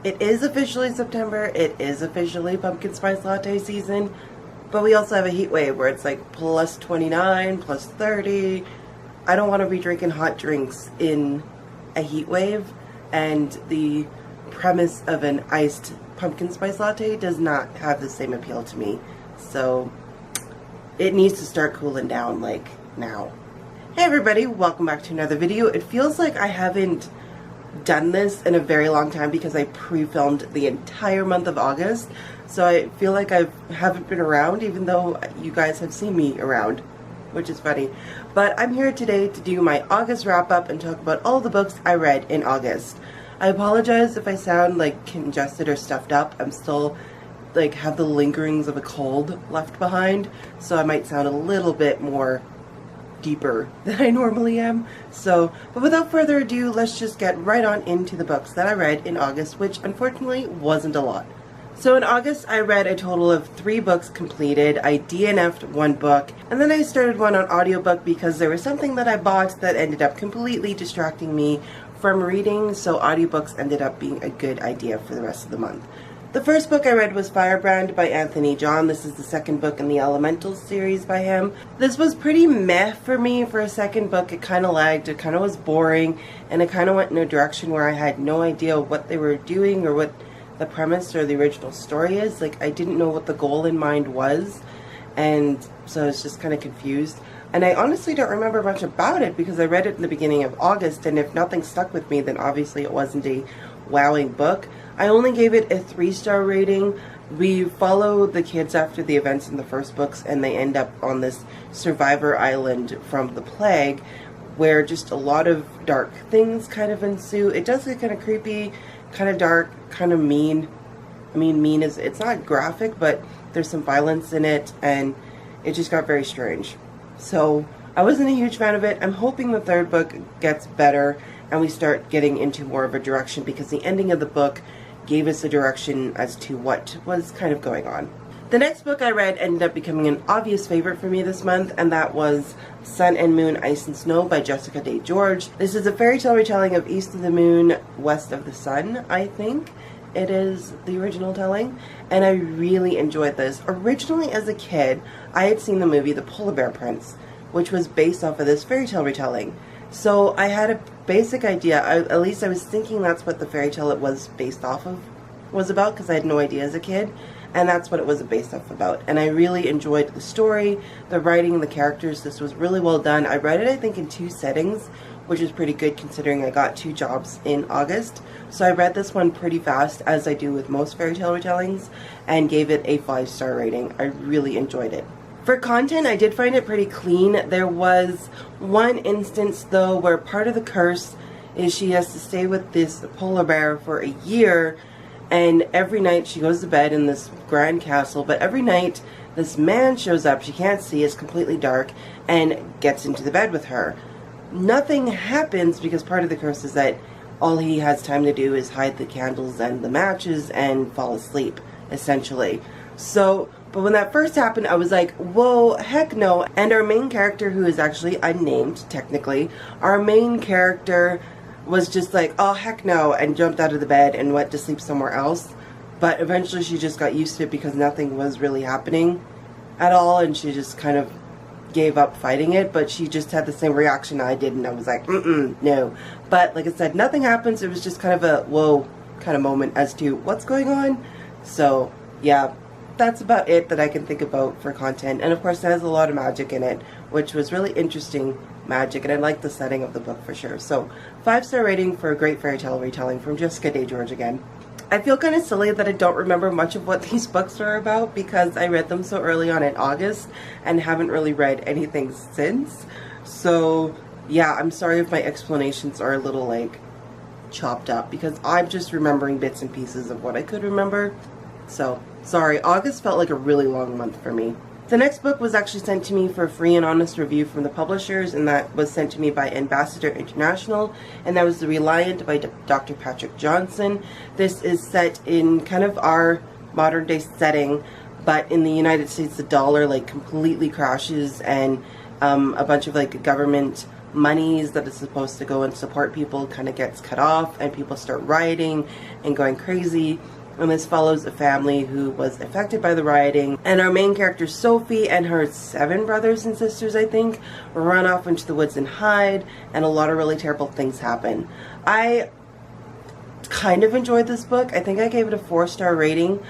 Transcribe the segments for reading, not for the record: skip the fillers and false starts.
It is officially September, it is officially pumpkin spice latte season, but we also have a heat wave where it's like plus 29, plus 30. I don't want to be drinking hot drinks in a heat wave, and the premise of an iced pumpkin spice latte does not have the same appeal to me. So it needs to start cooling down like now. Hey everybody, welcome back to another video. It feels like I haven't done this in a very long time because I pre-filmed the entire month of August, so I feel like I haven't been around even though you guys have seen me around, which is funny. But I'm here today to do my August wrap-up and talk about all the books I read in August. I apologize if I sound like congested or stuffed up. I'm still like have the lingerings of a cold left behind, so I might sound a little bit more deeper than I normally am. So, but without further ado, let's just get right on into the books that I read in August, which unfortunately wasn't a lot. So in August, I read a total of 3 books completed. I DNF'd 1 book, and then I started one on audiobook because there was something that I bought that ended up completely distracting me from reading, so audiobooks ended up being a good idea for the rest of the month. The first book I read was Firebrand by Anthony John. This is the second book in the Elementals series by him. This was pretty meh for me for a second book. It kind of lagged, it kind of was boring, and it kind of went in a direction where I had no idea what they were doing or what the premise or the original story is. Like, I didn't know what the goal in mind was, and so I was just kind of confused. And I honestly don't remember much about it because I read it in the beginning of August, and if nothing stuck with me, then obviously it wasn't a wowing book. I only gave it a 3-star rating. We follow the kids after the events in the first books, and they end up on this survivor island from the plague where just a lot of dark things kind of ensue. It does get kind of creepy, kind of dark, kind of mean. I mean, mean is, it's not graphic, but there's some violence in it, and it just got very strange. So I wasn't a huge fan of it. I'm hoping the third book gets better and we start getting into more of a direction, because the ending of the book gave us a direction as to what was kind of going on. The next book I read ended up becoming an obvious favorite for me this month, and that was Sun and Moon, Ice and Snow by Jessica Day George. This is a fairy tale retelling of East of the Moon, West of the Sun, I think it is the original telling, and I really enjoyed this. Originally as a kid, I had seen the movie The Polar Bear Prince, which was based off of this fairy tale retelling. So I had a basic idea, at least I was thinking that's what the fairy tale it was based off of was about, because I had no idea as a kid, and that's what it was based off about. And I really enjoyed the story, the writing, the characters. This was really well done. I read it, I think, in 2 settings, which is pretty good considering I got 2 jobs in August. So I read this one pretty fast, as I do with most fairy tale retellings, and gave it a 5-star rating. I really enjoyed it. For content, I did find it pretty clean. There was one instance, though, where part of the curse is she has to stay with this polar bear for a year, and every night she goes to bed in this grand castle, but every night this man shows up, she can't see, it's completely dark, and gets into the bed with her. Nothing happens because part of the curse is that all he has time to do is hide the candles and the matches and fall asleep, essentially. So, but when that first happened, I was like, whoa, heck no. And our main character, who is actually unnamed, technically, our main character was just like, oh, heck no, and jumped out of the bed and went to sleep somewhere else. But eventually she just got used to it because nothing was really happening at all, and she just kind of gave up fighting it, but she just had the same reaction I did, and I was like, no. But like I said, nothing happens. It was just kind of a whoa kind of moment as to what's going on. So yeah, that's about it that I can think about for content. And of course it has a lot of magic in it, which was really interesting magic, and I like the setting of the book for sure. So 5-star rating for a great fairy tale retelling from Jessica Day George again. I feel kind of silly that I don't remember much of what these books are about because I read them so early on in August and haven't really read anything since. So yeah, I'm sorry if my explanations are a little like chopped up because I'm just remembering bits and pieces of what I could remember. So sorry, August felt like a really long month for me. The next book was actually sent to me for a free and honest review from the publishers, and that was sent to me by Ambassador International, and that was The Reliant by Dr. Patrick Johnson. This is set in kind of our modern day setting, but in the United States the dollar like completely crashes, and a bunch of like government monies that is supposed to go and support people kind of gets cut off, and people start rioting and going crazy. And this follows a family who was affected by the rioting. And our main character, Sophie, and her 7 brothers and sisters, I think, run off into the woods and hide, and a lot of really terrible things happen. I kind of enjoyed this book. I think I gave it a 4-star rating.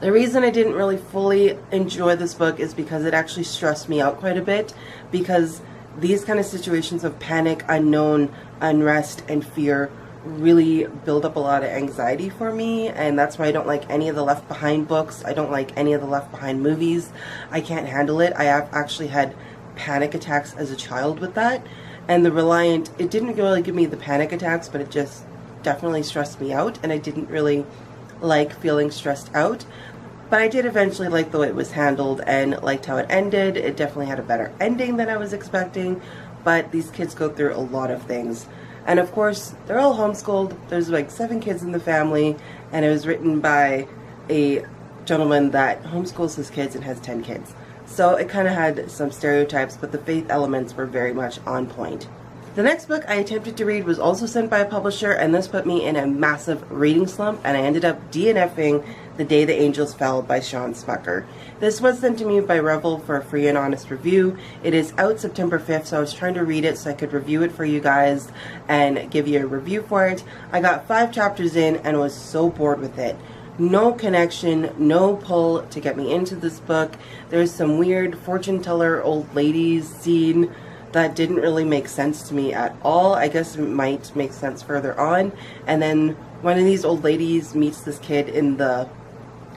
The reason I didn't really fully enjoy this book is because it actually stressed me out quite a bit, because these kind of situations of panic, unknown, unrest, and fear really build up a lot of anxiety for me, and that's why I don't like any of the Left Behind books. I don't like any of the Left Behind movies. I can't handle it. I have actually had panic attacks as a child with that, and The Reliant, it didn't really give me the panic attacks, but it just definitely stressed me out, and I didn't really like feeling stressed out. But I did eventually like the way it was handled and liked how it ended. It definitely had a better ending than I was expecting, but these kids go through a lot of things. And of course, they're all homeschooled. There's like 7 kids in the family, and it was written by a gentleman that homeschools his kids and has 10 kids. So it kind of had some stereotypes, but the faith elements were very much on point. The next book I attempted to read was also sent by a publisher, and this put me in a massive reading slump, and I ended up DNFing The Day the Angels Fell by Sean Smucker. This was sent to me by Revel for a free and honest review. It is out September 5th, so I was trying to read it so I could review it for you guys and give you a review for it. I got 5 chapters in and was so bored with it. No connection, no pull to get me into this book. There's some weird fortune teller old ladies scene that didn't really make sense to me at all. I guess it might make sense further on. And then one of these old ladies meets this kid in the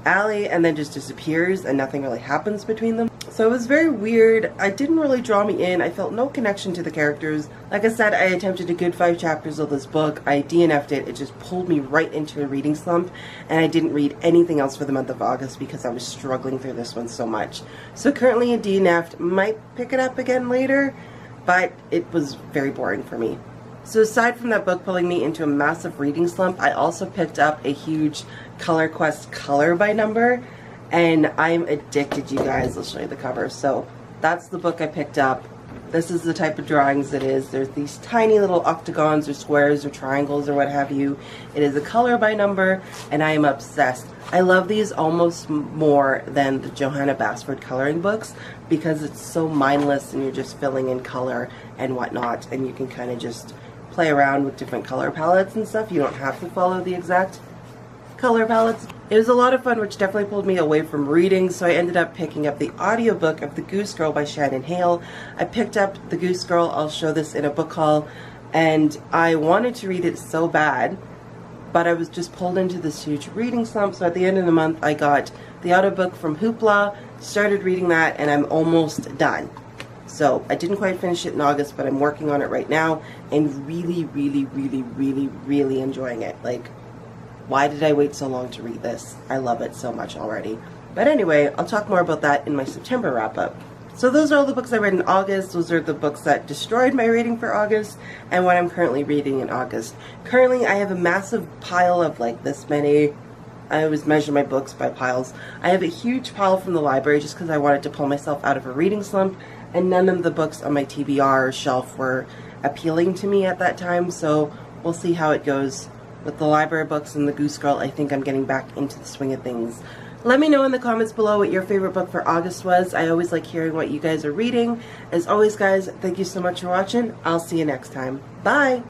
alley and then just disappears, and nothing really happens between them. So it was very weird. It didn't really draw me in. I felt no connection to the characters. Like I said, I attempted a good 5 chapters of this book. I DNF'd it. It just pulled me right into a reading slump, and I didn't read anything else for the month of August because I was struggling through this one so much. So currently a DNF'd. Might pick it up again later, but it was very boring for me. So aside from that book pulling me into a massive reading slump, I also picked up a huge Color Quest color by number, and I'm addicted, you guys. I'll show you the cover. So that's the book I picked up. This is the type of drawings it is. There's these tiny little octagons or squares or triangles or what have you. It is a color by number, and I am obsessed. I love these almost more than the Johanna Basford coloring books because it's so mindless and you're just filling in color and whatnot, and you can kind of just play around with different color palettes and stuff. You don't have to follow the exact color palettes. It was a lot of fun, which definitely pulled me away from reading, so I ended up picking up the audiobook of The Goose Girl by Shannon Hale. I picked up The Goose Girl, I'll show this in a book haul, and I wanted to read it so bad, but I was just pulled into this huge reading slump, so at the end of the month I got the audiobook from Hoopla, started reading that, and I'm almost done. So I didn't quite finish it in August, but I'm working on it right now, and really, really, really, really, really enjoying it. Like, why did I wait so long to read this? I love it so much already. But anyway, I'll talk more about that in my September wrap-up. So those are all the books I read in August. Those are the books that destroyed my reading for August, and what I'm currently reading in August. Currently, I have a massive pile of like this many. I always measure my books by piles. I have a huge pile from the library just because I wanted to pull myself out of a reading slump, and none of the books on my TBR shelf were appealing to me at that time, so we'll see how it goes. With the library books and the Goose Girl, I think I'm getting back into the swing of things. Let me know in the comments below what your favorite book for August was. I always like hearing what you guys are reading. As always, guys, thank you so much for watching. I'll see you next time. Bye!